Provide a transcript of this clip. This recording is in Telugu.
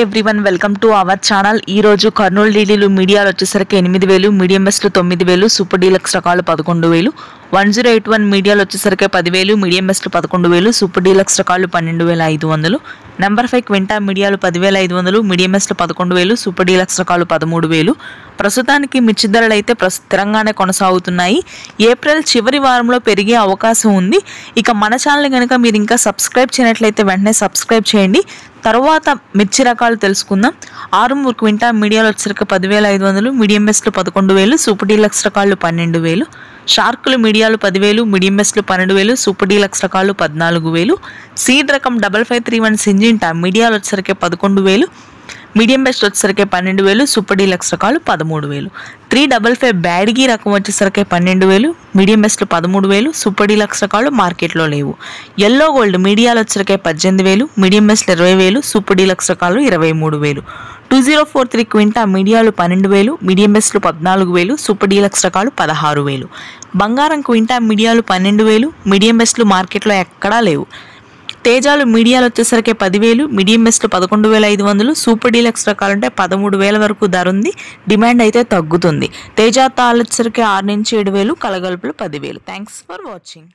Everyone welcome to our channel. ఈ రోజు కర్నూలు డీడీలు మీడియాలు వచ్చేసరికి 8,000, మీడియం బెస్ట్లు 9,000, సూపర్ డీలక్స్ రకాలు 11,000, 1081 మీడియాలు వచ్చేసరికి 10,000, మీడియం బెస్ట్లు 11,000, సూపర్ డీలక్స్ రకాలు 12,500, నెంబర్ 5 క్వింటా మీడియాలు 10,500, మీడియం బెస్ట్లు 11,000, సూపర్ డీలక్స్ రకాలు 13,000. ప్రస్తుతానికి మిర్చి ధరలు అయితే స్థిరంగానే కొనసాగుతున్నాయి. ఏప్రిల్ చివరి వారంలో పెరిగే అవకాశం ఉంది. ఇక మన ఛానల్ కనుక మీరు ఇంకా సబ్స్క్రైబ్ చేయనట్లయితే వెంటనే సబ్స్క్రైబ్ చేయండి. తర్వాత మిర్చి రకాలు తెలుసుకుందాం. ఆరుమూరు క్వింటా మీడియాలు వచ్చేసరికి 10,500, మీడియం బెస్ట్లు 11,000, సూపర్ డీలక్స్ రకాలు 12,000, షార్కులు మీడియాలు 10,000, మీడియం బెస్ట్లు 12,000, సూపర్ డీలక్స్ రకాలు 14,000, సీడ్ రకం 5531 సింజింటా మీడియాలు వచ్చేసరికి 11,000, మీడియం బెస్ట్ వచ్చేసరికి 12,000, సూపర్ డీలక్స్ రకాలు 13,000, 355 బ్యాడ్గీ రకం వచ్చేసరికి 12,000, మీడియం బెస్ట్లు 13,000, సూపర్ డీలక్స్ రకాలు మార్కెట్లో లేవు. ఎల్లో గోల్డ్ మీడియాలు వచ్చేసరికి 18,000, మీడియం బెస్ట్లు 20,000, సూపర్ డీలక్స్ రకాలు 23,000, 2043 క్వింటా మీడియాలు 12,000, మీడియం బెస్ట్లు 14,000, సూపర్ డీలక్స్ రకాలు 16,000. బంగారం క్వింటా మీడియాలు 12,000, మీడియం బెస్ట్లు మార్కెట్లో ఎక్కడా లేవు. తేజాలు మీడియాలు వచ్చేసరికి 10,000, మీడియం బెస్ట్లు 11,500, సూపర్ డీలక్స్ రకాలంటే 13,000 వరకు ధర ఉంది. డిమాండ్ అయితే తగ్గుతుంది. తేజా తాళ్ళు వచ్చేసరికి 6 నుంచి 7,000, కలగలుపులు 10,000. Thanks for watching.